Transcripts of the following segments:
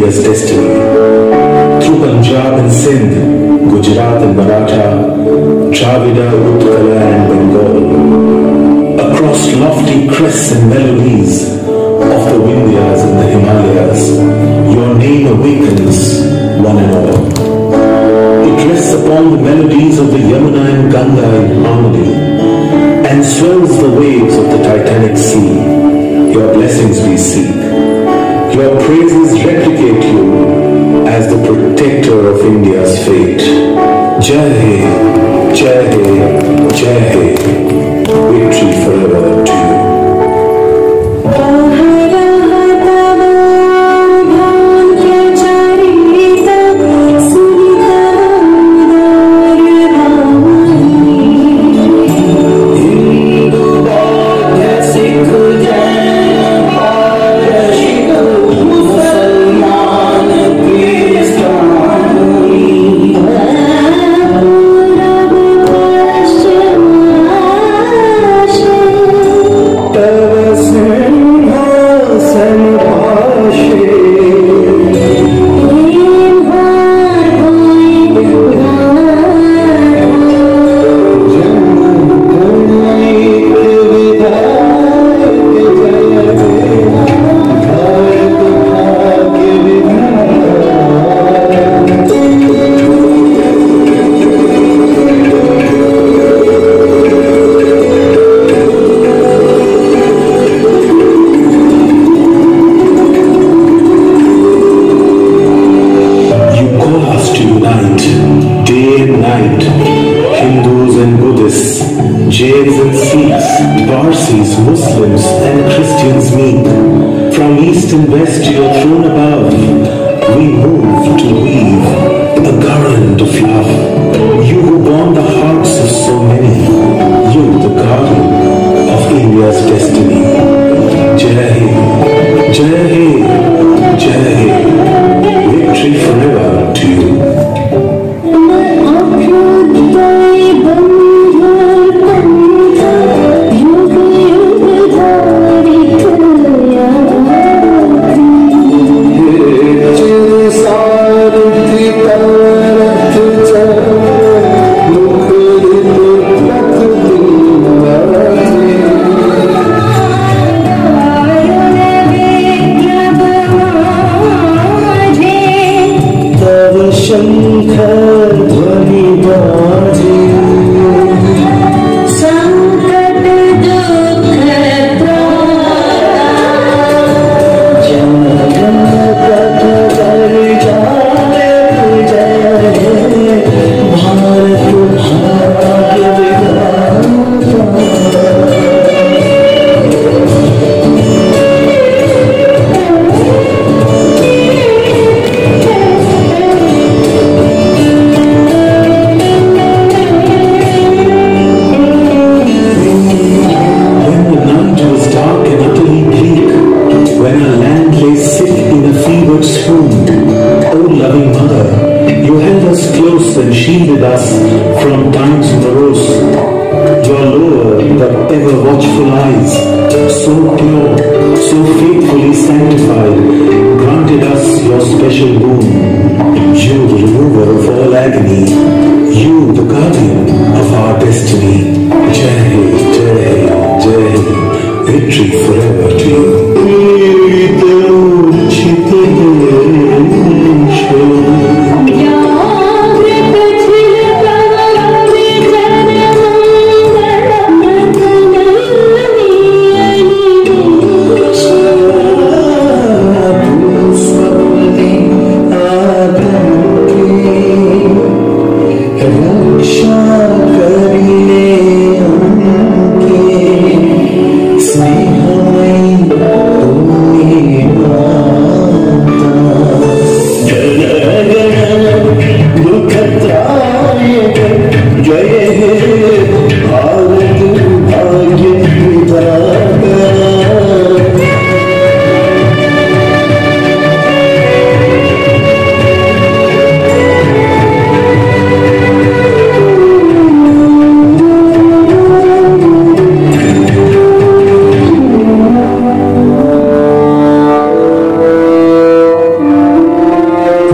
India's destiny. Through Punjab and Sindh, Gujarat and Maratha, Dravida, Utkala and Bengal, across lofty crests and melodies of the Vindhyas and the Himalayas, your name awakens one and all. It rests upon the melodies of the Yamuna and Ganga in harmony, and swells the waves of the Titanic Sea. Your blessings we seek. Your praises replicate you as the protector of India's fate. Jai Hai, Jai Hai, Jai Hai. Victory forever to you. Jains and Sikhs, Parsis, Muslims and Christians meet. From east and west your throne above, we move to weave a garland of love. You who born the hearts of so many, you the guardian of India's destiny. Jai Hai, Jai Hai, Jai Hai. Victory forever to you. And shielded us from times morose. Your lower but ever watchful eyes, so pure, so faithfully sanctified, granted us your special boon. You, the remover of all agony, you, the guardian of our destiny. Jai Hai, Jai Hai, Jai Hai. Victory forever to you.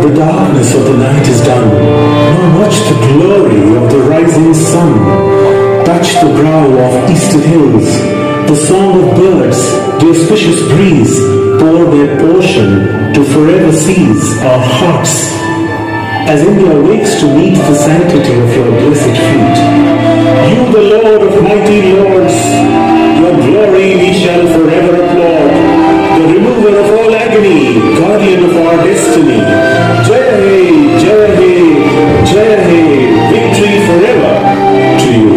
the darkness of the night is done, nor much the glory of the rising sun touch the brow of eastern hills. The song of birds, the auspicious breeze, pour their portion to forever seize our hearts, as India wakes to meet the sanctity of your blessed feet. You, the Lord of mighty lords, your glory we shall forever applaud. The remover of all agony, guardian of our destiny. Jai He, Jai He, Jai He, victory forever to you.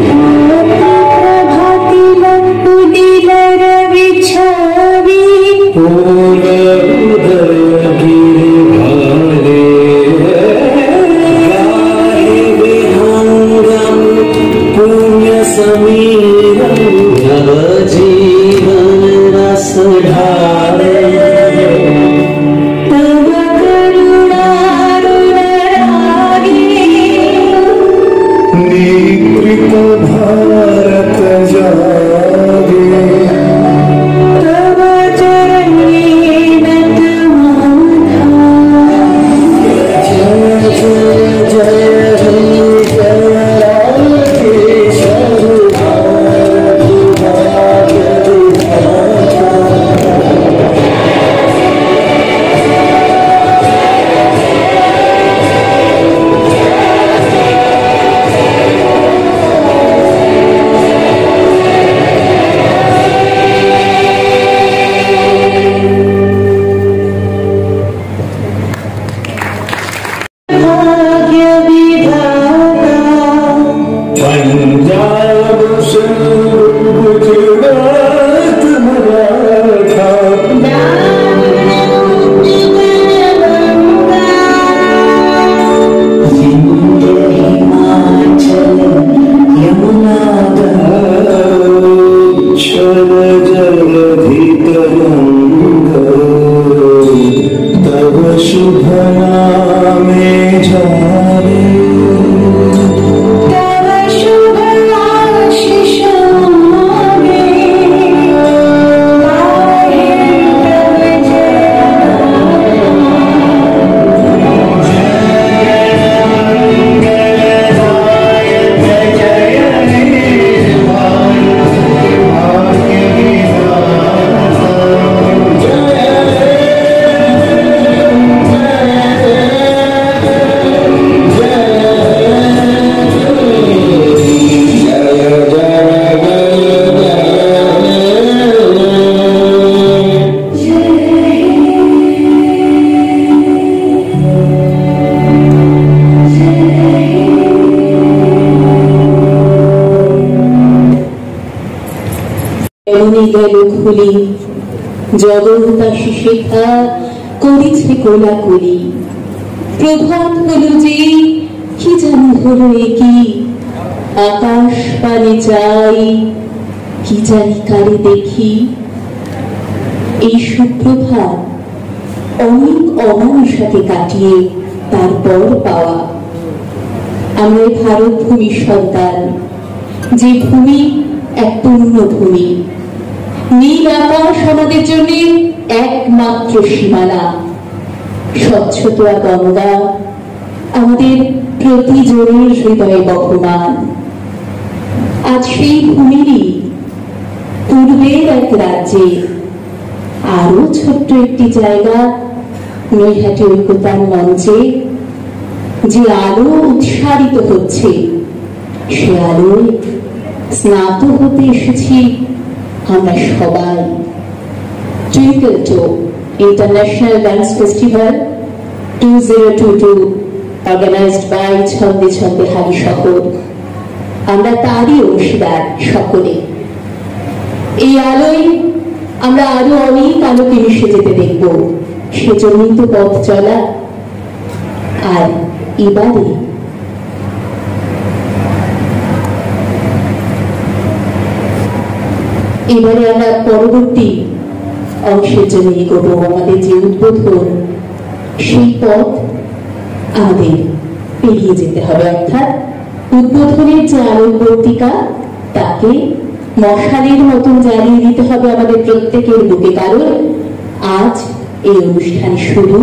জগন্তাসী শেখা করেছে কোলাকুলি। প্রভাত হলো যে কি জানি হলো কি, আকাশ পানে চাই কি জানি কারে দেখি। এই সুপ্রভাত অনেক অমানুষাকে কাটিয়ে তারপর পাওয়া। আমরা ভারত ভূমির সন্তান, যে ভূমি এক পূর্ণ ভূমি। নীল আকাশ আমাদের জন্য একমাত্র সীমানা, স্বচ্ছতা গঙ্গা আমাদের প্রতিজনের হৃদয়ে বহমান। আজ সেই ভূমিরই পূর্বের এক রাজ্যে আরো ছোট্ট একটি জায়গা, নৈহাটি ঐক্যতার মঞ্চে যে আলো উৎসারিত হচ্ছে, সে আলোয় স্নাত হতে এসেছি আমরা সবাই। Twinkle toe international dance festival 2022 organised by ছন্দে ছন্দে হারি শহর, আমরা তারই অংশীদার সকলে। এই আলোয় আমরা আরো অনেক আলোকে মিশে যেতে দেখব, সেজন্যই তো পথ চলা। আর এবারে আমরা পরবর্তী অংশের জন্য এগোবো। আমাদের যে উদ্বোধন, সেই পথ আমাদের পেরিয়ে যেতে হবে, অর্থাৎ উদ্বোধনের যে আলোকবর্তিকা তাকে মশালের মতন জ্বালিয়ে দিতে হবে আমাদের প্রত্যেকের বুকে, কারণ আজ এই অনুষ্ঠান শুরু।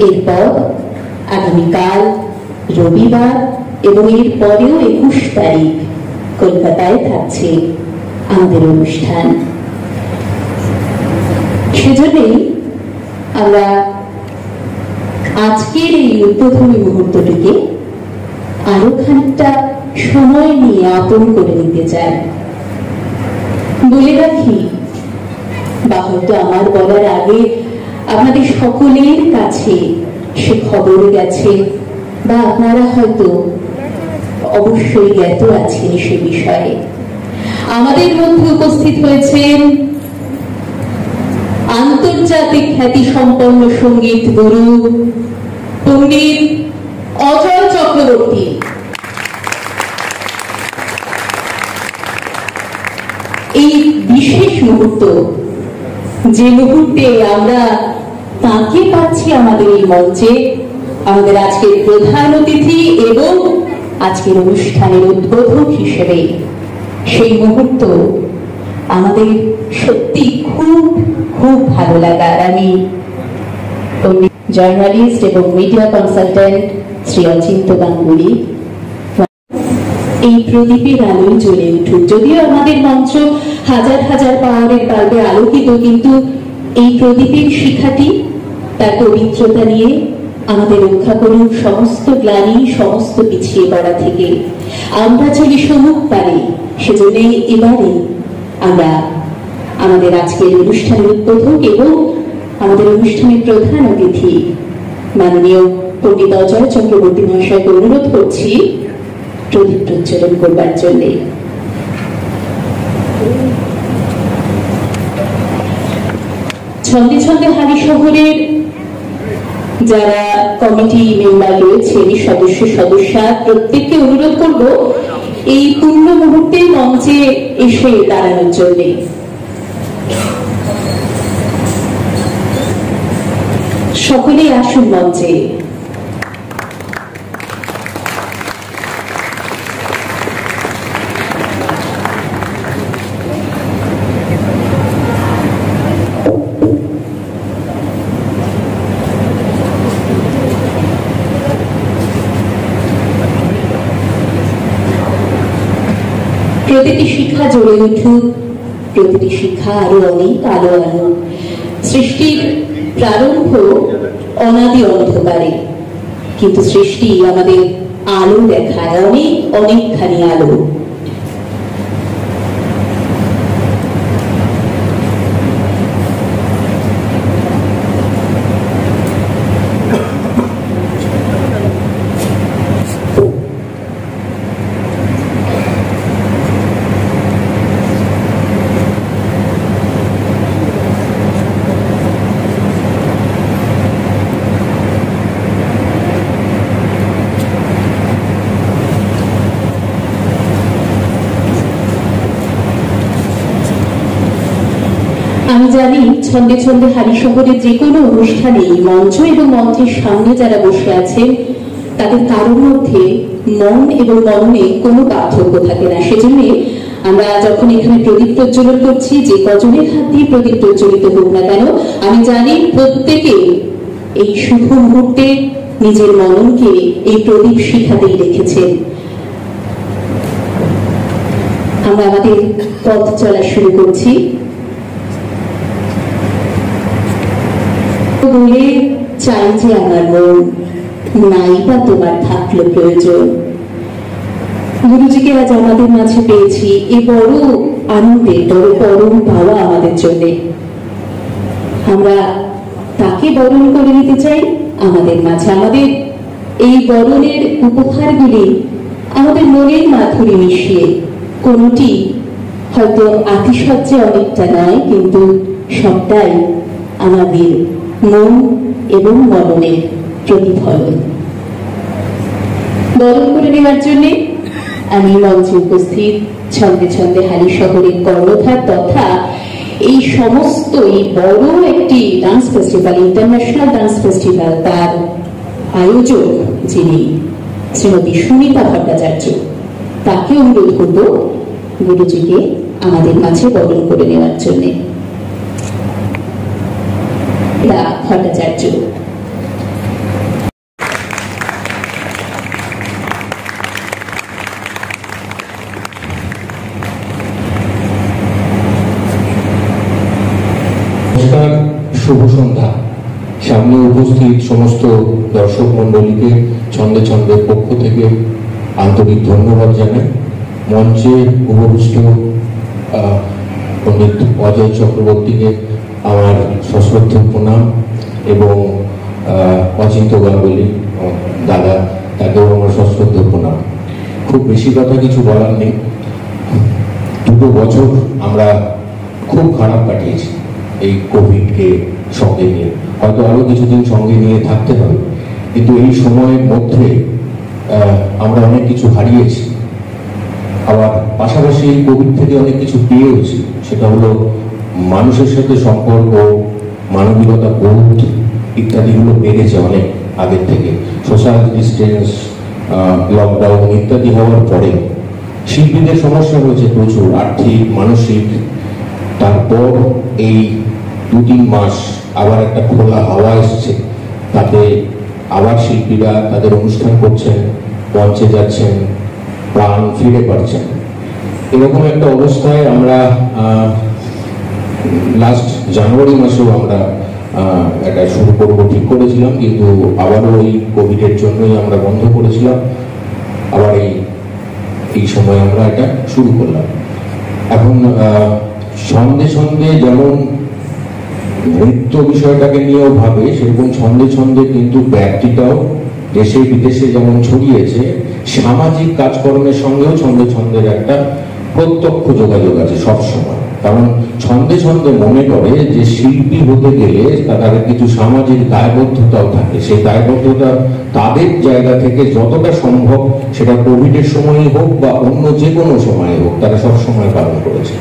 এরপর আগামীকাল রবিবার এবং এর পরেও 21 তারিখ কলকাতায় থাকছে আমাদের অনুষ্ঠান। সেজন্যই আমরা আজকের এই উদ্বোধনী মুহূর্তটিকে আরো খানিকটা সময় নিয়ে আপন করে নিতে চাই। বলে রাখি, বা হয়তো আমার বলার আগে আপনাদের সকলের কাছে সে খবর গেছে, বা আপনারা হয়তো অবশ্যই জ্ঞাত আছেন সে বিষয়ে। আমাদের মধ্যে উপস্থিত হয়েছেন আন্তর্জাতিক খ্যাতি সম্পন্ন সঙ্গীত গুরু পণ্ডিত অজয় চক্রবর্তী। এই বিশেষ মুহূর্ত, যে মুহূর্তে আমরা তাকে পাচ্ছি আমাদের এই মঞ্চে, আমাদের আজকের প্রধান অতিথি এবং আজকের অনুষ্ঠানের উদ্বোধক হিসেবে, সেই মুহূর্ত আমাদের সত্যি খুব খুব ভালো লাগার। আমি জার্নালিস্ট এবং মিডিয়া কনসালটেন্ট শ্রী অচিন্ত গাঙ্গুলি এই প্রদীপের আলোয় জ্বলে উঠুক। যদিও আমাদের মঞ্চ হাজার হাজার পাওয়ারের বাল্বে আলোকিত, কিন্তু এই প্রদীপের শিখাটি তার পবিত্রতা নিয়ে আমাদের রক্ষা করুন সমস্ত গ্লানি, সমস্ত পিছিয়ে পড়া থেকে। আমরা চলি সমুখ পারে। সেজন্য এবারে আমরা আমাদের আজকের অনুষ্ঠানের উদ্বোধক এবং আমাদের অনুষ্ঠানের প্রধান অতিথি মাননীয় পণ্ডিত অজয় চক্রবর্তী মহাশয়কে অনুরোধ করছি প্রদীপ প্রজ্বলন করবার জন্য। ছন্দে ছন্দে হালি শহরের যারা কমিটি মেম্বার রয়েছেন, সদস্যা প্রত্যেককে অনুরোধ করব এই পূর্ণ মুহূর্তে মঞ্চে এসে দাঁড়ানোর জন্য। সকলেই আসুন মঞ্চে। প্রতিটি শিক্ষা জ্বলে উঠুক, প্রতিটি শিক্ষা আরো অনেক আলো আনুক। সৃষ্টির প্রারম্ভ অনাদি অন্ধকারে, কিন্তু সৃষ্টি আমাদের আলো দেখায়, অনেকখানি আলো। আমি জানি ছন্দে ছন্দে হালি শহরের যে কোনো অনুষ্ঠানে মঞ্চ এবং মঞ্চের সামনে যারা বসে আছেন তাদের কারোর মধ্যে মন এবং মননে কোনো পার্থক্য থাকে না। সেজন্য আমরা যখন এখানে প্রদীপ প্রজ্বলন করছি, যে কজনের হাত দিয়ে প্রদীপ প্রজ্বলিত হোক না কেন, আমি জানি প্রত্যেকে এই শুভ মুহূর্তে নিজের মননকে এই প্রদীপ শিখাতেই রেখেছেন। আমরা আমাদের পথ চলা শুরু করছি। বলে চাই যে আমার মন, নাই বা তোমার থাকলো প্রয়োজন। গুরুজিকে আজ আমাদের মাঝে পেয়েছি, এ বড় আনন্দের, বড় পরম পাওয়া আমাদের জন্য। আমরা তাকে বরণ করে নিতে চাই আমাদের মাঝে। আমাদের এই বরণের উপহারগুলি আমাদের মনের মাধুরী মিশিয়ে, কোনটি হয়তো আতিশয্যে অনেকটা নয়, কিন্তু সবটাই আমাদের মন এবং মননের প্রতিফলন। বরণ করে নেওয়ার জন্য আমি মঞ্চে উপস্থিত ছন্দে ছন্দে হালি শহরের কর্ণধার তথা এই সমস্ত এই বড় একটি dance festival, international dance festival, তার আয়োজক যিনি শ্রীমতী সুমিতা ভট্টাচার্য, তাকে অনুরোধ করব গুরুজিকে আমাদের মাঝে বরণ করে নেওয়ার জন্য। ভট্টাচার্য। শুভ সন্ধ্যা। সামনে উপস্থিত সমস্ত দর্শক মন্ডলীকে ছন্দে ছন্দের পক্ষ থেকে আন্তরিক ধন্যবাদ জানাই। মঞ্চে উপবিষ্ট পণ্ডিত অজয় চক্রবর্তীকে আমার সশ্রদ্ধ প্রণাম এবং অচিন্ত গাঙ্গুলি দাদা, তাকেও আমার সশ্রদ্ধ প্রণাম। খুব বেশি কথা কিছু বলার নেই। 2 বছর আমরা খুব খারাপ কাটিয়েছি এই কোভিডকে সঙ্গে নিয়ে, হয়তো আরো কিছুদিন সঙ্গে নিয়ে থাকতে হবে, কিন্তু এই সময়ের মধ্যে আমরা অনেক কিছু হারিয়েছি, আবার পাশাপাশি এই কোভিড থেকে অনেক কিছু পেয়েওছি। সেটা হলো মানুষের সাথে সম্পর্ক, মানবিকতা বোধ ইত্যাদিগুলো বেড়েছে অনেক আগের থেকে। সোশ্যাল ডিস্টেন্স, লকডাউন ইত্যাদি হওয়ার পরে শিল্পীদের সমস্যা হয়েছে প্রচুর, আর্থিক, মানসিক। তারপর এই 2-3 মাস আবার একটা খোলা হাওয়া এসছে, তাতে আবার শিল্পীরা তাদের অনুষ্ঠান করছেন, মঞ্চে যাচ্ছেন, প্রাণ ফিরে পাচ্ছেন। এরকম একটা অবস্থায় আমরা লাস্ট জানুয়ারি মাসেও আমরা এটা শুরু করবো ঠিক করেছিলাম, কিন্তু আবারও ওই কোভিডের জন্যই আমরা বন্ধ করেছিলাম। আবার এই সময় আমরা এটা শুরু করলাম। এখন ছন্দে ছন্দে যেমন নৃত্য বিষয়টাকে নিয়েও ভাবে, সেরকম ছন্দে ছন্দে কিন্তু ব্যক্তিটাও দেশে বিদেশে যেমন ছড়িয়েছে, সামাজিক কাজকর্মের সঙ্গেও ছন্দে ছন্দের একটা প্রত্যক্ষ যোগাযোগ আছে সবসময়। কারণ ছন্দে ছন্দে মনে করে যে শিল্পী হতে গেলে তাদের কিছু সামাজিক দায়বদ্ধতাও থাকে, সেই দায়বদ্ধতা তাদের জায়গা থেকে যতটা সম্ভব, সেটা কোভিডের সময়ই হোক বা অন্য যে কোনো সময় হোক, তারা সবসময় পালন করেছে।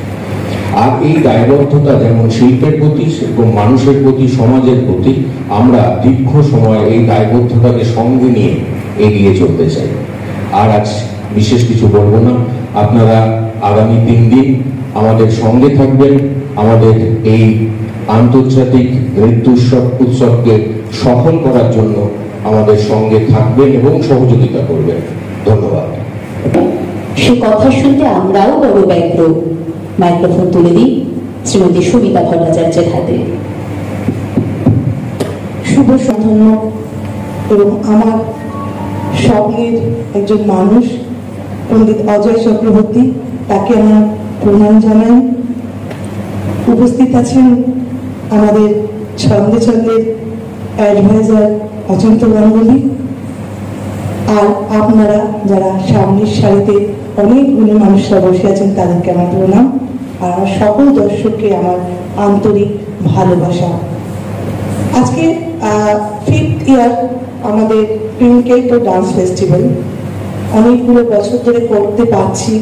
আর এই দায়বদ্ধতা যেমন শিল্পের প্রতি, সেরকম মানুষের প্রতি, সমাজের প্রতি আমরা দীর্ঘ সময় এই দায়বদ্ধতাকে সঙ্গে নিয়ে এগিয়ে চলতে চাই। আর আজ বিশেষ কিছু বলবো না, আপনারা আগামী 3 দিন আমাদের সঙ্গে থাকবেন, আমাদের এই আন্তর্জাতিক নৃত্য উৎসবকে সফল করার জন্য আমাদের সঙ্গে থাকবেন এবং সহযোগিতা করবেন। ধন্যবাদ। সে কথা শুনতে আমরাও বড় ব্যগ্র। মাইক্রোফোন তুলে দিই শ্রীমতী সুমিতা ভট্টাচার্যের হাতে। শুভ সন্ধ্যা এবং আমার স্বপ্নের একজন মানুষ পণ্ডিত অজয় চক্রবর্তী, তাকে আমার প্রণাম জানাই। উপস্থিত আছেন আমাদের ছন্দে ছন্দের অ্যাডভাইজার অচিন্ত গাঙ্গুলি, আর আপনারা যারা সামনের সারিতে অনেকগুলো মানুষরা বসে আছেন, তাদেরকে আমার প্রণাম। আর আমার সকল দর্শককে আমার আন্তরিক ভালোবাসা। আজকে 5th ইয়ার আমাদের টুইঙ্কেল টো ডান্স ফেস্টিভ্যাল, অনেকগুলো বছর ধরে করতে পারছি,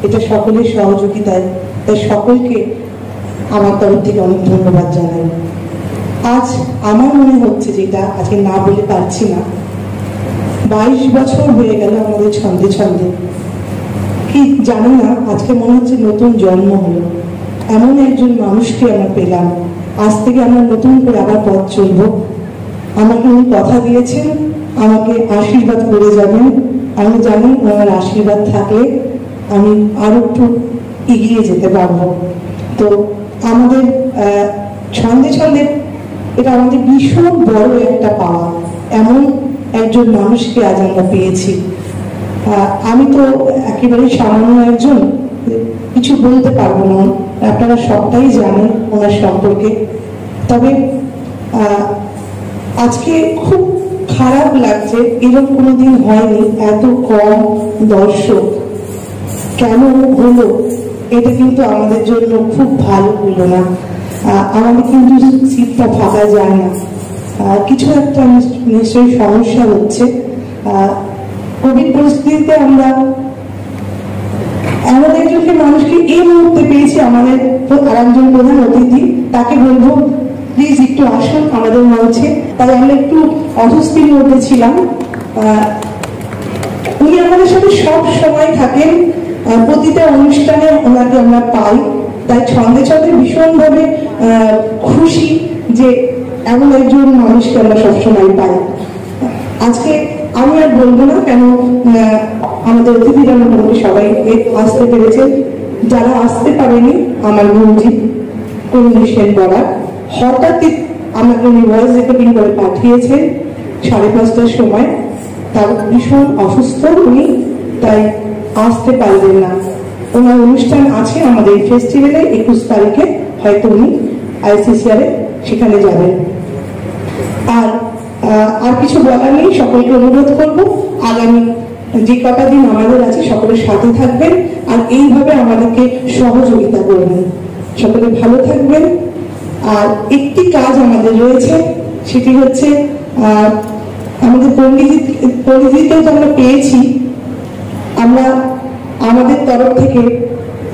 এটা সকলের সহযোগিতায়, তাই সকলকে আমার তরফ থেকে অনেক ধন্যবাদ জানাই। আজ আমার মনে হচ্ছে, যেটা আজকে না বলে পারছি না, 22 বছর হয়ে গেল আমাদের ছন্দে ছন্দে। কি জানি না, আজকে মনে হচ্ছে নতুন জন্ম হলো। এমন একজন মানুষকে আমরা পেলাম, আজ থেকে আমরা নতুন করে আবার পথ চলবো। আমাকে উনি কথা দিয়েছেন, আমাকে আশীর্বাদ করে যাবেন। আমি জানি ওনার আশীর্বাদ থাকলে আমি আরো একটু এগিয়ে যেতে পারবো। তো আমাদের ছন্দে ছন্দে এটা আমাদের ভীষণ বড় একটা পাওয়া, এমন একজন মানুষকে আজ আমরা পেয়েছি। আমি তো একেবারে সামান্য একজন, কিছু বলতে পারবো না, আপনারা সবটাই জানেন ওনার সম্পর্কে। তবে আজকে খুব খারাপ লাগছে, এরকম কোনোদিন হয়নি, এত কম দর্শক কেন হলো, এটা কিন্তু আমাদের জন্য খুব ভালো হলো না। আমাদের কিন্তু সিটটা ফাঁকা যায় না, কিছু একটা নিশ্চয়ই সমস্যা হচ্ছে। কোভিড পরিস্থিতিতে আমরা এমন একজনকে মানুষকে এই মুহূর্তে পেয়েছি, আমাদের আরেকজন প্রধান অতিথি, তাকে বলবো প্লিজ একটু আসুন আমাদের মঞ্চে। তাই আমরা একটু অস্বস্তির মধ্যে ছিলাম। উনি আমাদের সাথে সব সময় থাকেন, প্রতিটা অনুষ্ঠানে ওনাকে আমরা পাই, তাই ছন্দে ছন্দে ভীষণভাবে খুশি যে এমন একজন মানুষকে আমরা সবসময় পাই। আজকে আমি আর বলবো না, কেন আমাদের অতিথিরা মোটামুটি সবাই আসতে পেরেছে। যারা আসতে পারেনি, আমার গুরুজি কুঞ্জি সেন বলার, হঠাৎ আমাকে উনি ভয়েস রেকর্ডিং করে পাঠিয়েছেন 5:30টার সময়। তার ভীষণ অসুস্থ উনি, তাই আসতে পারবেন না। ওনার অনুষ্ঠান আছে আমাদের ফেস্টিভ্যালে 21 তারিখে, হয়তো উনি ICCR সেখানে যাবেন। আর কিছু বলার নেই, সকলকে অনুরোধ করব আগামী যে কটা দিন আমাদের আছে সকলের সাথে থাকবেন আর এইভাবে আমাদেরকে সহযোগিতা করবেন। সকলে ভালো থাকবেন। আর একটি কাজ আমাদের রয়েছে, সেটি হচ্ছে আমাদের পণ্ডিতজিকেও তো আমরা পেয়েছি, আমরা আমাদের তরফ থেকে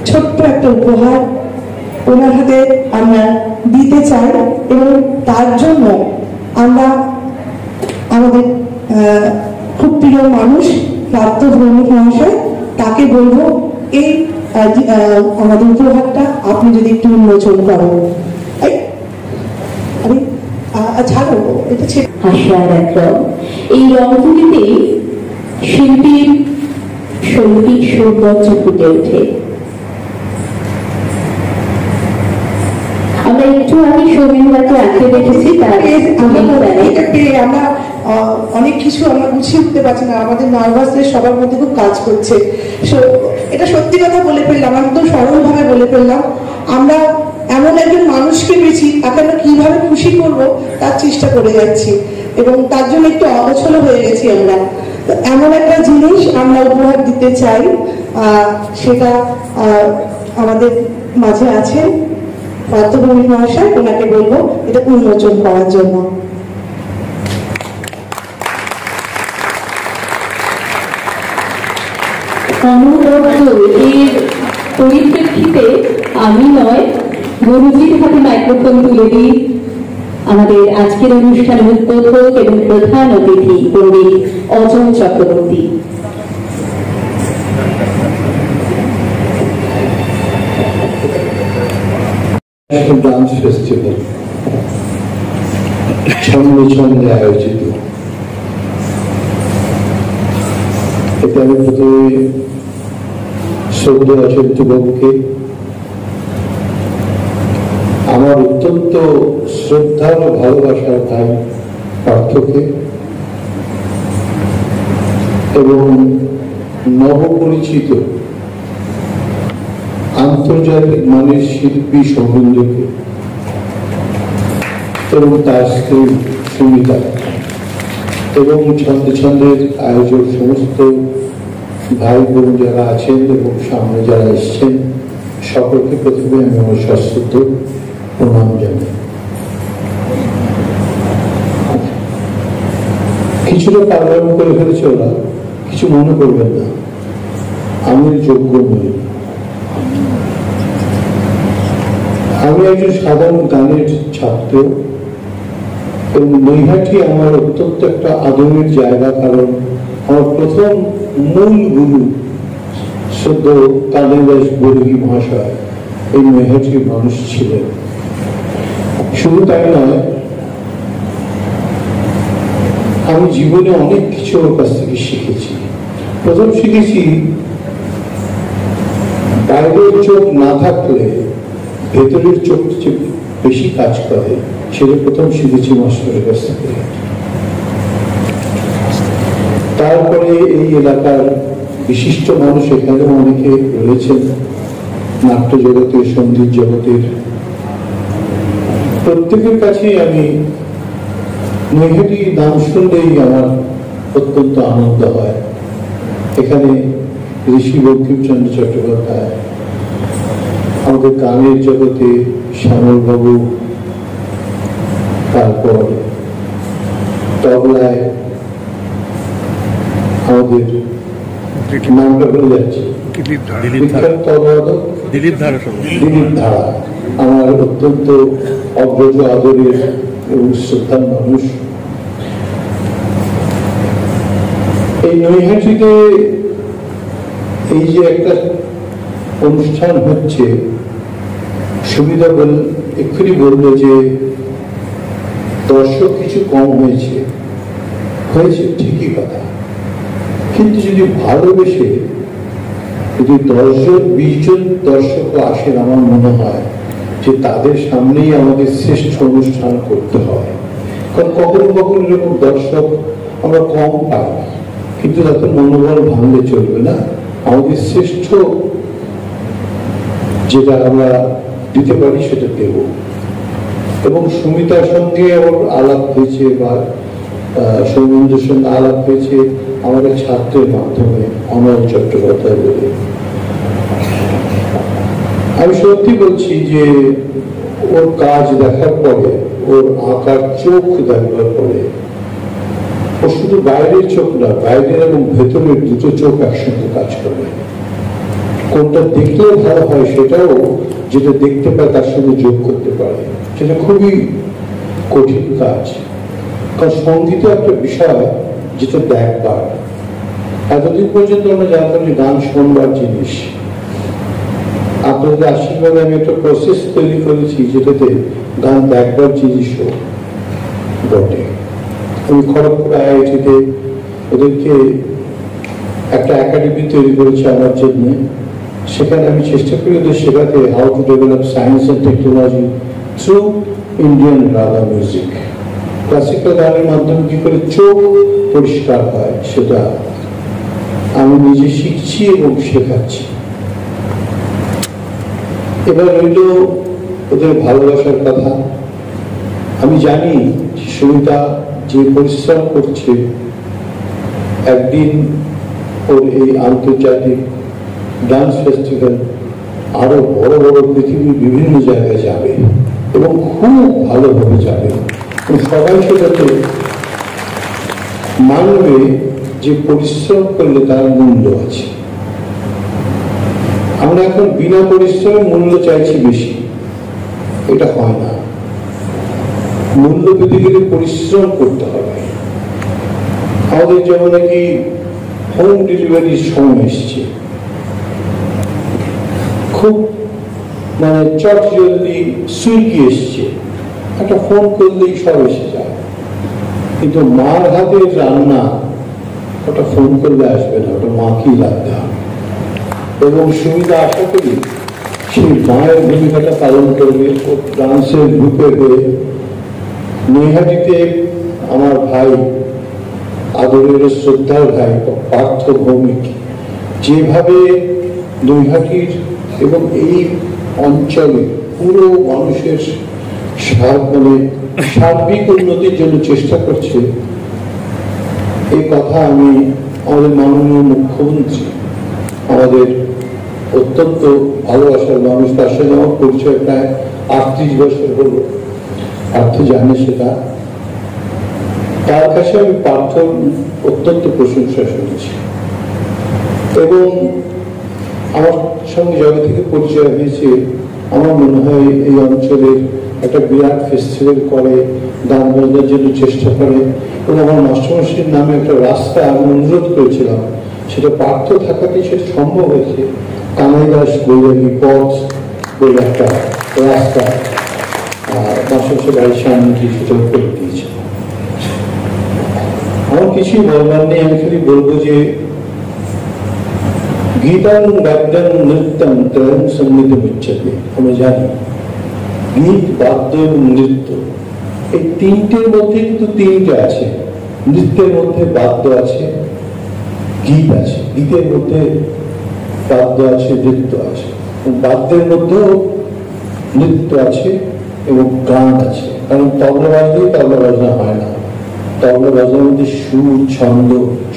ছোট্ট একটা উপহার ওনার হাতে আমরা দিতে চাই এবং তার জন্য আমরা আমাদের খুব প্রিয় মানুষ প্রাপ্ত ভৌমিক মহাশয়, তাকে বলবো এই আমাদের উপহারটা আপনি যদি একটু উন্মোচন করেন। ছাড়ো, এটা হাস্যার এক রং। এই রংগুলিতে শিল্পীর শৈল্পিক সৌন্দর্য ফুটে ওঠে। আমরা একটু আগে সৌমিনদাকে আঁকতে দেখেছি, আমরা অনেক কিছু আমরা গুছিয়ে উঠতে পারছি না, আমাদের নার্ভাসনেস সবার মধ্যে খুব কাজ করছে। এটা সত্যি কথা বলে ফেললাম, একদম সরল ভাবে বলে ফেললাম। আমরা এমন একজন মানুষকে পেয়েছি, তাকে আমরা কিভাবে খুশি করব তার চেষ্টা করে যাচ্ছি এবং তার জন্য একটু অগোছলো হয়ে গেছি আমরা। এমন একটা জিনিস আমরা উপহার দিতে চাই, সেটা আমাদের মাঝে আছেন পার্থভৌমিক মহাশয়, ওনাকে বলবো এটা উন্মোচন করার জন্য। এর পরিপ্রেক্ষিতে আমি নয়, গুরুজির হাতে মাইক্রোফোন তুলে দিই আমাদের আজকের অনুষ্ঠানের উদ্বোধক এবং প্রধান অতিথি পণ্ডিত অজয় চক্রবর্তী। ডান্স ফেস্টিভ্যাল ছন্দে ছন্দে আয়োজিত। এতে আমি প্রথমে শ্রদ্ধেয় অজয় যুবককে, আমার অত্যন্ত শ্রদ্ধার ও ভালোবাসার ভাই পার্থকে এবং নবপরিচিত আন্তর্জাতিক মানের শিল্পী সৌমিন্দ্রকে এবং তার স্ত্রী সুমিতা এবং ছন্দে ছন্দের আয়োজক সমস্ত ভাই বোন যারা আছেন এবং সামনে যারা এসছেন, সকলকে প্রথমে আমি আমার সশ্রদ্ধ প্রণাম জানাই। কিছুটা পাগলামি করে ফেলেছে ওরা, কিছু মনে করবেন না, আমি যোগ্য নই। আমি একজন সাধারণ গানের ছাত্র এবং নৈহাটি আমার অত্যন্ত একটা আদরের জায়গা, কারণ আমার প্রথম মূল গুরু সদ্য কালিদাস বর্গী মহাশয় এই নৈহাটির মানুষ ছিলেন। শুধু তাই নয়, আমি জীবনে অনেক কিছু ওর কাছ থেকে শিখেছি। প্রথম শিখেছি বাইরের চোখ না থাকলে ভেতরের চোখ যে বেশি কাজ করে, সেটা প্রথম শিখেছি মাস্টারের কাছ থেকে। তারপরে এই এলাকার বিশিষ্ট মানুষ এখানেও অনেকে রয়েছেন, নাট্য জগতের, সঙ্গীত জগতের, প্রত্যেকের কাছেই আমি নৈহাটি নাম শুনলেই আমার অত্যন্ত আনন্দ হয়। এখানে ঋষি বঙ্কিমচন্দ্র চট্টোপাধ্যায়, আমাদের গানের জগতে শ্যামল বাবু, তারপর তবলায় আমাদের নামটা বলে যাচ্ছে দিলীপ ধারা, আমার অত্যন্ত অগ্রজ আদরের এবং শ্রদ্ধার মানুষ। এই নৈহাটিতে এই যে একটা অনুষ্ঠান হচ্ছে, সুবিধা এক্ষুনি বললো যে দর্শক কিছু কম হয়েছে, ঠিকই কথা, কিন্তু যদি ভালোবেসে যদি 10 জন 20 জন দর্শক আসেন, আমার মনে হয় যে তাদের সামনেই আমাদের শ্রেষ্ঠ অনুষ্ঠান করতে হয়। কারণ কখনো কখনো এরকম দর্শক আমরা কম পাই, কিন্তু তাতে মনোবল ভাঙলে চলবে না। আমাদের শ্রেষ্ঠ যেটা আমরা দিতে পারি সেটা দেব। এবং সুমিতার সঙ্গে আমার আলাপ হয়েছে বা সৌমেন্দ্রের সঙ্গে আলাপ হয়েছে আমাদের ছাত্রের মাধ্যমে, অনল চট্টোপাধ্যায় বলে। আমি সত্যি বলছি যে ওর কাজ দেখার পরে, ওর আঁকার চোখ দেখার পরে, ও শুধু বাইরের চোখ না, বাইরের এবং ভেতরের দুটো চোখ একসঙ্গে কাজ করবে। কোনটা দেখলেও ভালো হয় সেটাও যেটা দেখতে পায় তার সঙ্গে যোগ করতে পারে, সেটা খুবই কঠিন কাজ। কারণ সঙ্গীত একটা বিষয় যেটা দেখবার, এতদিন পর্যন্ত আমরা জানতাম যে গান শুনবার জিনিস। আপনাদের আশীর্বাদে আমি একটা প্রসেস তৈরি করেছি যেটাতে গান দেখবার জিনিসও বটে। আমি খড়গপুর আইআইটিতে ওদেরকে একটা একাডেমি তৈরি করেছি আমার জন্য। সেখানে আমি চেষ্টা করি ওদের শেখাতে how to develop science and technology through Indian raga music. Classical গানের মাধ্যমে কি করে চোখ পরিষ্কার হয় সেটা আমি নিজে শিখছি এবং শেখাচ্ছি। এবার রইল ওদের ভালোবাসার কথা। আমি জানি সুমিতা যে পরিশ্রম করছে, একদিন ওর এই আন্তর্জাতিক ডান্স ফেস্টিভ্যাল আরো বড় বড় পৃথিবীর বিভিন্ন জায়গায় যাবে এবং খুব ভালোভাবে যাবে। সবাই সেটাতে মানবে যে পরিশ্রম করলে তার মূল্য আছে। আমরা এখন বিনা পরিশ্রমে মূল্য চাইছি বেশি, এটা হয় না। মূল্য পেতে গেলে পরিশ্রম করতে হবে। আমাদের যেমন নাকি হোম ডেলিভারির সময় এসছে, খুব মানে চট জলদি সুইগি এসছে, একটা ফোন করলেই সব এসে যায়। কিন্তু মার হাতের রান্না ওটা ফোন করলে আসবে না, ওটা মাকেই লাগতে হবে। এবং সুবিধা আশা করি সেই মায়ের ভূমিকাটা পালন করবে। ও ডান্সের গ্রুপে হয়ে নৈহাটিতে আমার ভাই, আদরের শ্রদ্ধার ভাই পার্থ ভৌমিক যেভাবে নৈহাটির এবং এই অঞ্চলে পুরো মানুষের মানে সার্বিক উন্নতির জন্য চেষ্টা করছে, এই কথা আমি আমাদের মাননীয় মুখ্যমন্ত্রী, আমাদের অত্যন্ত ভালোবাসার মানুষ, তার সঙ্গে আমার পরিচয় প্রায় 38 বছর হলো। পার্থ জানে সেটা। তার কাছে আমি পার্থ অত্যন্ত প্রশংসা শুনেছি এবং আমার সঙ্গে যবে থেকে পরিচয় হয়েছে আমার মনে হয় এই অঞ্চলের একটা বিরাট ফেস্টিভ্যাল করে, গান বাজনার জন্য চেষ্টা করে। এবং আমার মাস্টারমশাইয়ের নামে একটা রাস্তা আমি অনুরোধ করেছিলাম, সেটা পার্থ থাকাতেই সেটা সম্ভব হয়েছে। কানাই দাস বৈরাগী পথ বলে একটা রাস্তা মাস্টারমশাই বাড়ির সামনে সেটা করে দিয়েছে। আমার কিছুই বলবার নেই, আমি খালি বলবো যে গীতাং বাদ্যং নৃত্যং ত্রয়ং সংগীতম উচ্যতে। আমরা জানি গীত, বাদ্য এবং নৃত্য এই তিনটের মধ্যে কিন্তু তিনটে আছে। নৃত্যের মধ্যে বাদ্য আছে, গীত আছে, গীতের মধ্যে বাদ্য আছে, নৃত্য আছে, বাদ্যের মধ্যেও নৃত্য আছে এবং গান আছে। কারণ তবলা বাজলেই তবলা বাজনা হয় না, তবলা বাজনার মধ্যে সুর, ছন্দ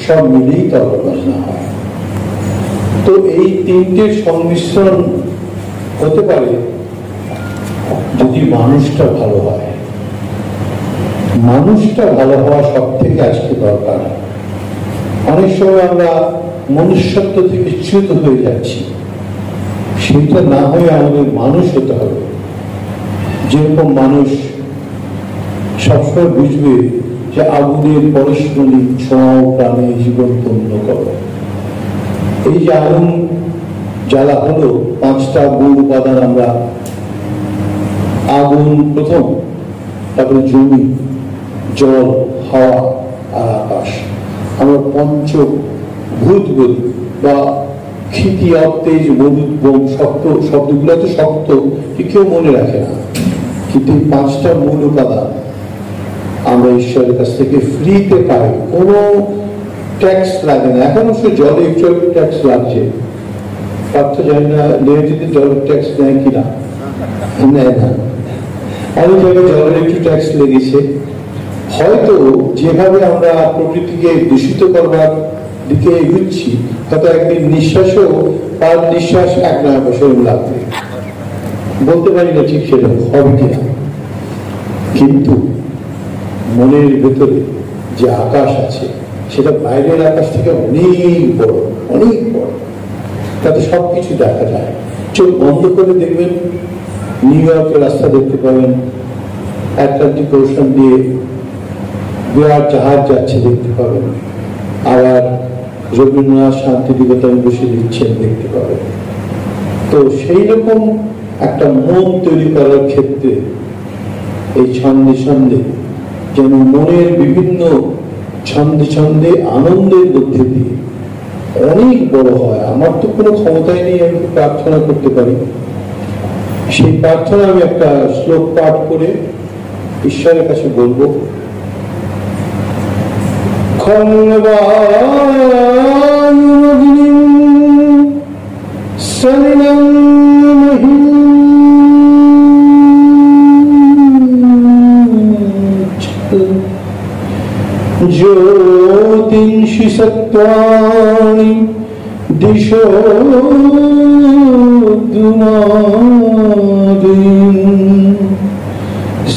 সব মিলেই তবলা বাজনা হয়। তো এই তিনটের সংমিশ্রণ হতে পারে যদি মানুষটা ভালো হয়। মানুষটা ভালো হওয়া সব থেকে আজকে দরকার। অনেক সময় আমরা মনুষ্যত্ব থেকে চ্যুত হয়ে যাচ্ছি, সেটা না হয়ে আমাদের মানুষ হতে হবে। যেরকম মানুষ সবসময় বুঝবে যে আগুনের পরশমণি ছোঁয়াও প্রাণে জীবন পূর্ণ করে। এই যে আগুন জ্বালা হলো, 5টা মূল উপাদান আমরা, আগুন প্রথম, তারপরে জমি, জল, হাওয়া আর আকাশ। আমরা পঞ্চভূত বা ক্ষিতি অতেজ মরুদ্গম শক্ত, শব্দগুলো তো শক্ত, কেউ মনে রাখে না, কিন্তু এই 5টা মূল উপাদান আমরা ঈশ্বরের কাছ থেকে ফ্রিতে পাই, কোনো ট্যাক্স লাগে না। এখন অবশ্য জলে একটু ট্যাক্স লাগছে, পার্থ জানি না লেডিতে জলের ট্যাক্স নেয় কিনা, নেয় না, অনেক জায়গায় জলের একটু ট্যাক্স লেগেছে। হয়তো যেভাবে আমরা প্রকৃতিকে দূষিত করবার দিকে এগুচ্ছি, হয়তো একদিন নিঃশ্বাসেও তার নিঃশ্বাস 1 বছর লাগবে, বলতে পারি না ঠিক সেটা হবে কিনা। কিন্তু মনের ভেতরে যে আকাশ আছে সেটা বাইরের আকাশ থেকে অনেক বড়, অনেক বড়, তাতে সবকিছু দেখা যায়। চোখ বন্ধ করে দেখবেন, নিউ ইয়র্কের রাস্তা দেখতে পাবেন, আটলান্টিক ওশান দিয়ে বিরাট জাহাজ যাচ্ছে দেখতে পাবেন, আবার রবীন্দ্রনাথ শান্তিনিকেতন বসে দিচ্ছেন দেখতে পাবেন। তো সেই রকম একটা মন তৈরি করার ক্ষেত্রে এই ছন্দে ছন্দে যেন মনের বিভিন্ন ছন্দে ছন্দে আনন্দের মধ্যে দিয়ে অনেক বড় হয়। আমার তো কোনো ক্ষমতাই নেই আমি প্রার্থনা করতে পারি, সেই প্রার্থনা আমি একটা শ্লোক পাঠ করে ঈশ্বরের কাছে বলবো। ज्योतिंषि सत्त्वानि दिशो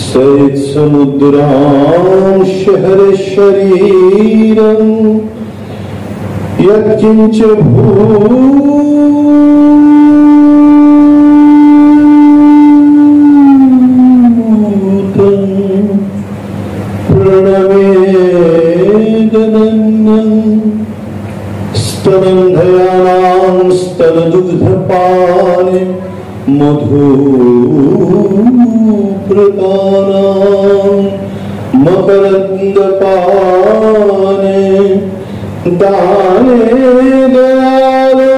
सहित समुद्रांश हरे शरीरं यत्किंच भूतं प्रणवेदनन्दं स्तनन्धयानां स्तनदुग्धपाने मधुप्रतानां मकरन्दपाने दाने दयालो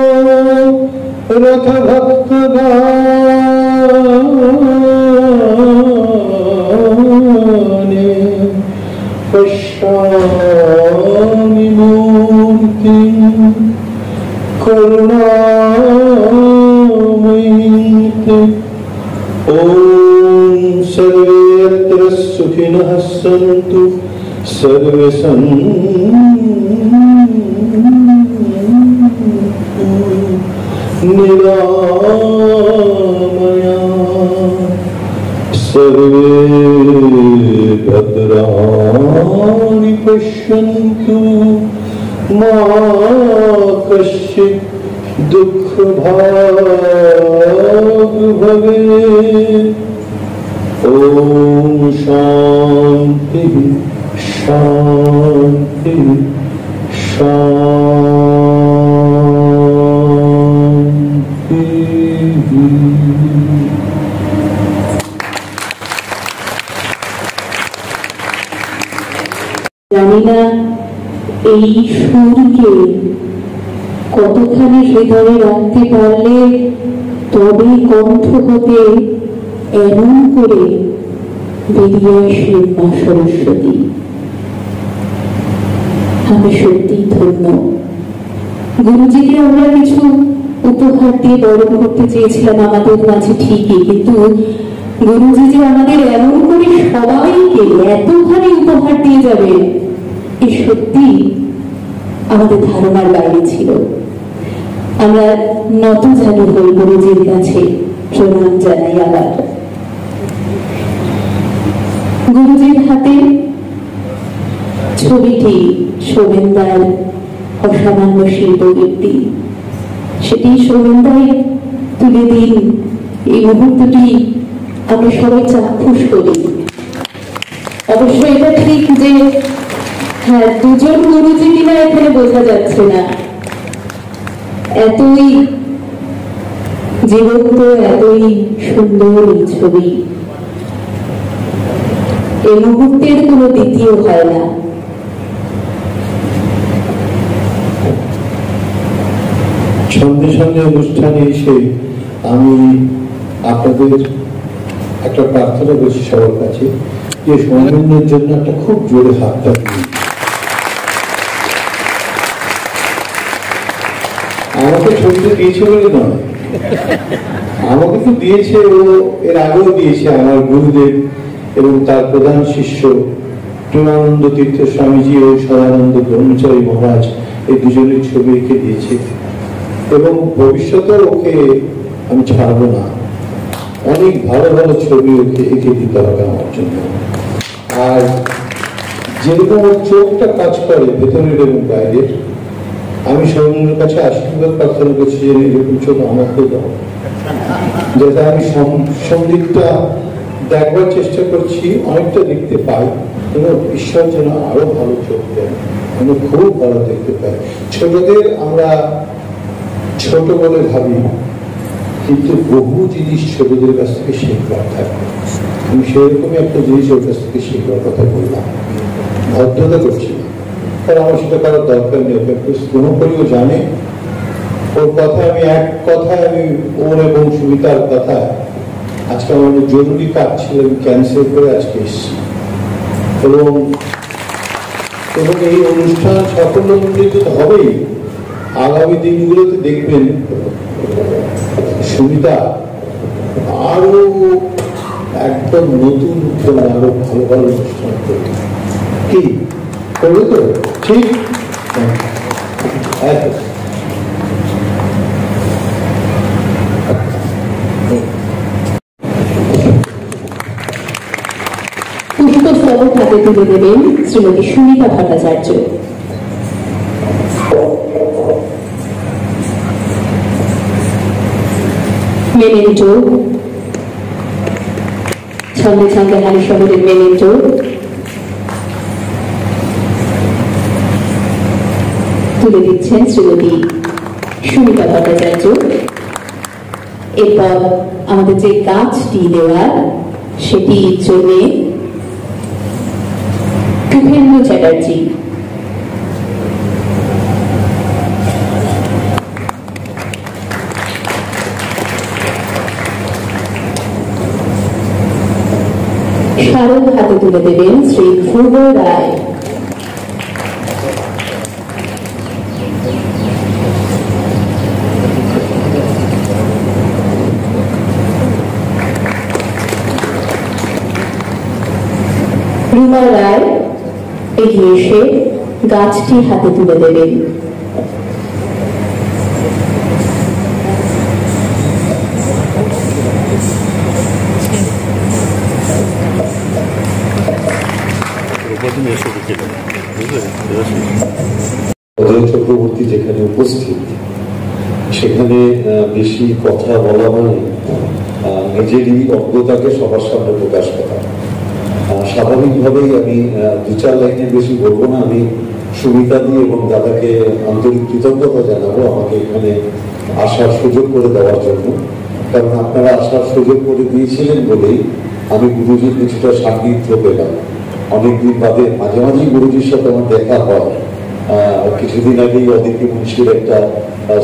रथभक्तगाने पश्यामि मूर्तिं करुणामयीं। ॐ सर्वे यत्र सुखिनः सन्तु सर्वे निरामया सर्वे भद्राणि पश्यन्तु मा कश्चित् दुःखभाग् भवेत्। ॐ शान्ति शान्ति शान्ति। জানি না এই সুরকে কতখানি হৃদয়ে রাখতে পারলে তবে কণ্ঠ হতে এমন করে বেরিয়ে আসেন মা সরস্বতী। আমি সত্যি ধন্য। গুরুজিকে আমরা কিছু উপহার দিয়ে বরণ করতে চেয়েছিলাম আমাদের মাঝে ঠিকই, কিন্তু গুরুজি যে আমাদের এমন করে সবাইকে এতখানি উপহার দিয়ে যাবে এ সত্যি আমাদের ধারণার বাইরে ছিল। আমরা নত জানি হই গুরুজির কাছে, প্রণাম জানাই আবার। গুরুজির হাতে ছবিটি শোভেন্দার অসামান্য শিল্পবৃত্তি, সেটি শোভেন্দাই তুলে দিন। এই মুহূর্তটি আমরা সবাই চাক্ষুষ করি। অবশ্য এটা ঠিক যে হ্যাঁ, দুজন গুরুজি কিনা এখানে বোঝা যাচ্ছে না, এতই জীবন্ত, এতই সুন্দর এই ছবি। এই মুহূর্তের কোনো দ্বিতীয় হয় না। সঙ্গে সঙ্গে অনুষ্ঠানে এসে আমি আপনাদের একটা প্রার্থনা করছি সবার কাছে যে সৌমেন্দ্রের জন্য একটা খুব জোরে হাতটা দিই। আমাকে ছবিটা দিয়েছে বলে নয়, আমাকে তো দিয়েছে, ও এর আগেও দিয়েছে আমার গুরুদেব এবং তার প্রধান শিষ্য প্রেমানন্দ তীর্থ স্বামীজি ও সদানন্দ ব্রহ্মচারী মহারাজ, এই দুজনের ছবি এঁকে দিয়েছে এবং ভবিষ্যতে ওকে আমি ছাড়বো না, অনেক ভালো ভালো ছবি ওকে এঁকে দিতে হবে আমার জন্য। আর যেরকম ওর চোখটা কাজ করে ভেতরের এবং বাইরের, আমি সৌমেন্দ্রের কাছে আশীর্বাদ প্রার্থনা করছি যে এরকম চোখ আমাকে দাও, যাতে আমি সঙ্গীতটা দেখবার চেষ্টা করছি, অনেকটা দেখতে পাই এবং ঈশ্বর যেন আরো ভালো চোখ দেন, আমি খুব ভালো দেখতে পাই। ছোটদের আমরা ছোট বলে ভাবি, কিন্তু বহু জিনিস ছোটদের কাছ থেকে শিখবার থাকে। আমি সেরকমই একটা জিনিস ওর কাছ থেকে শিখবার কথা বললাম, ভদ্রতা করছি, কারণ আমার সেটা করার দরকার নেই, স্নেহ করিও জানে। ওর কথায় আমি এক কথায় আমি ওর এবং সুমিতার কথা, আজকে আমার জরুরি কাজ ছিল, আমি ক্যান্সেল করে আজকে এসেছি এবং এই অনুষ্ঠান সাফল্যমণ্ডিত হবেই। আগামী দিনগুলোতে দেখবেন সুমিতা আরো একদম নতুন আরো ভালো ভালো অনুষ্ঠান করবে, কি করবে তো? ঠিক পুষ্পস্তবক হাতে তুলে দেবেন শ্রীমতী সুমিতা ভট্টাচার্য। মেমেন্টো, ছন্দে ছন্দে হারি শহরের মেমেন্টো তুলে দিচ্ছেন শ্রীমতী সুমিতা ভট্টাচার্য। এরপর আমাদের যে গাছটি দেওয়ার সেটি জন্যে শুভেন্দু চ্যাটার্জি। স্মারক হাতে তুলে দেবেন শ্রী ধ্রুব রায়। রুমা রায় এগিয়ে এসে গাছটি হাতে তুলে দেবেন। অজয় চক্রবর্তী যেখানে উপস্থিত, সেখানে বেশি কথা বলা মানে নিজেরই অজ্ঞতাকে সবার সামনে প্রকাশ করা। স্বাভাবিকভাবেই আমি দু চার লাইনের বেশি বলবো না। আমি সুমিতা দিয়ে এবং দাদাকে আন্তরিক কৃতজ্ঞতা জানাবো আমাকে এখানে আসার সুযোগ করে দেওয়ার জন্য, কারণ আপনারা আসার সুযোগ করে দিয়েছিলেন বলেই আমি গুরুজির কিছুটা সান্নিধ্য পেলাম। অনেকদিন বাদে মাঝে মাঝেই গুরুজির সাথে আমার দেখা হয়। কিছুদিন আগেই অদিতি মুন্সির একটা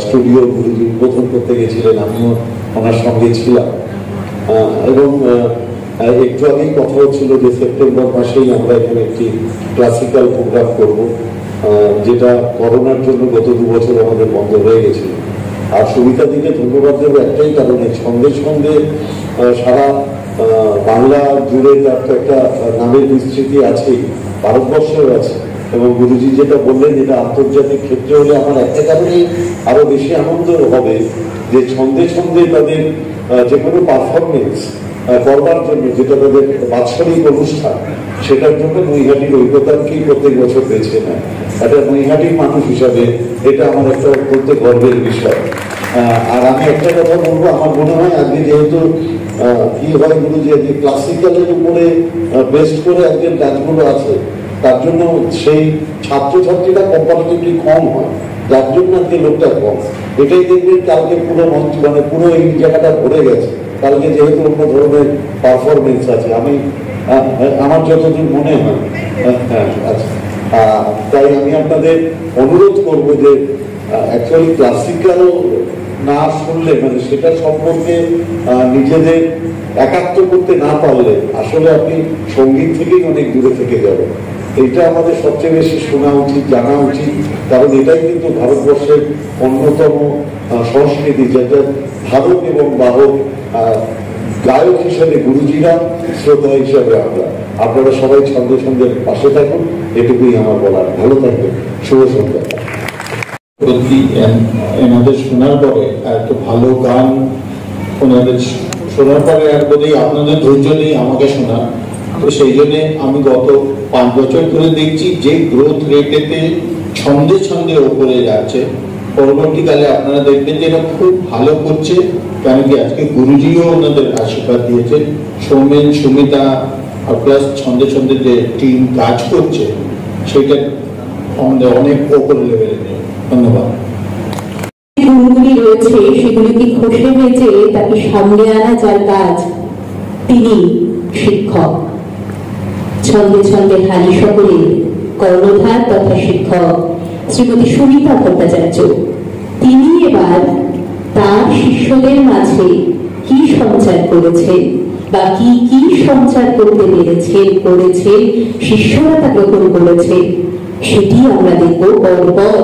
স্টুডিও গুরুজি উদ্বোধন করতে গেছিলেন, আমিও ওনার সঙ্গে ছিলাম এবং একটু আগেই কথা হচ্ছিল যে সেপ্টেম্বর মাসেই আমরা এখানে একটি ক্লাসিক্যাল প্রোগ্রাম করবো, যেটা করোনার জন্য গত 2 বছর আমাদের বন্ধ হয়ে গেছিল। আর সুমিতা দিকে ধন্যবাদ দেবো একটাই কারণে, সঙ্গে সঙ্গে সারা বাংলা জুড়ে তার তো একটা নামের বিস্তৃতি আছেই, ভারতবর্ষেও আছে। এবং গুরুজি যেটা বললেন, এটা আন্তর্জাতিক ক্ষেত্রে হলে আমার একটা কারণেই আরো বেশি আনন্দ হবে যে ছন্দে ছন্দে তাদের যে কোনো পারফরমেন্স করবার জন্য, যেটা তাদের বাৎসরিক অনুষ্ঠান, সেটার জন্য নৈহাটির ঐক্যতানকেই প্রত্যেক বছর বেছে নেয়। একটা নৈহাটির মানুষ হিসাবে এটা আমার একটা অত্যন্ত গর্বের বিষয়। আর আমি একটা কথা বলবো, আমার মনে হয় আজকে যেহেতু কি হয় গুরুজি, যে ক্লাসিক্যালের উপরে বেস্ট করে আজকের গাছগুলো আছে, তার জন্য সেই ছাত্রছাত্রীরা কম্পারেটিভলি কম হয়, যার জন্য আজকে লোকটা কম। এটাই দেখবেন কালকে পুরো মঞ্চ মানে পুরো এই জায়গাটা ভরে গেছে, কালকে যেহেতু অন্য ধরনের পারফরমেন্স আছে। আমি আমার যতদূর মনে হয়, আচ্ছা তাই আমি আপনাদের অনুরোধ করব যে অ্যাকচুয়ালি ক্লাসিক্যাল না শুনলে মানে সেটা সম্পর্কে নিজেদের একাত্ম করতে না পারলে আসলে আপনি সঙ্গীত থেকেই অনেক দূরে থেকে যাবেন। এটা আমাদের সবচেয়ে বেশি শোনা উচিত, জানা উচিত, কারণ এটাই কিন্তু ভারতবর্ষের অন্যতম সংস্কৃতি, যেটা ধারক এবং বাহক গায়ক হিসেবে গুরুজিরা, শ্রোতা হিসেবে আমরা। আপনারা সবাই ছন্দে ছন্দের পাশে থাকুন, এটুকুই আমার বলার। ভালো থাকবেন, শুভ সন্ধ্যা। সত্যি এনাদের শোনার পরে এত ভালো গান ওনাদের শোনার পরে আর বোধহয় আপনাদের ধৈর্য নেই আমাকে শোনা, তো সেই জন্যে আমি গত 5 বছর ধরে দেখছি যে গ্রোথ রেটেতে ছন্দে ছন্দে ওপরে যাচ্ছে। পরবর্তীকালে আপনারা দেখবেন যে এটা খুব ভালো করছে, কারণ কি আজকে গুরুজিও ওনাদের আশীর্বাদ দিয়েছে। সৌমেন, সুমিতা আর প্লাস ছন্দে ছন্দে যে টিম কাজ করছে সেটা আমাদের অনেক ওপরে লেভেলে নিয়ে। ধন্যবাদ। গুণগুলি রয়েছে সেগুলিকে খসে মেজে তাকে সামনে আনা যার কাজ, তিনি শিক্ষক। ছন্দে ছন্দে হারি সকলে কর্ণধার তথা শিক্ষক শ্রীমতী সুমিতা ভট্টাচার্য। তিনি এবার তার শিষ্যদের মাঝে কি সঞ্চার করেছেন বা কি কি সঞ্চার করতে করেছে শিষ্যরা তা গ্রহণ করেছে, সেটি আমরা দেখব পরপর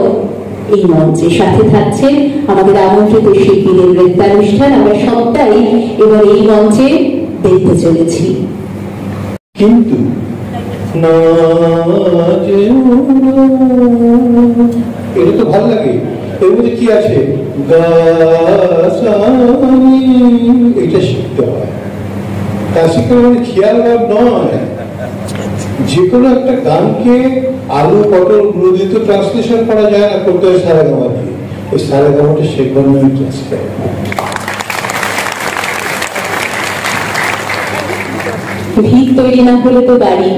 এই মঞ্চে। সাথে থাকছে আমাদের আমন্ত্রিত শিল্পীদের নৃত্যানুষ্ঠান। আমরা সবটাই এবার এই মঞ্চে দেখতে চলেছি। কিন্তু এটা তো ভালো লাগে। এর মধ্যে কি আছে, এটা শিখতে হয়। ক্লাসিক্যাল মানে খেয়াল নয়, যে কোনো একটা গানকে আলু পটল নদীত ট্রান্সলেশন করা যায় না, করতে হয় সারেগামা দিয়ে। ওই সারেগামাটা শেখবার নয় ক্লাসিক্যাল। ভিত তৈরি না হলে তো বাড়ি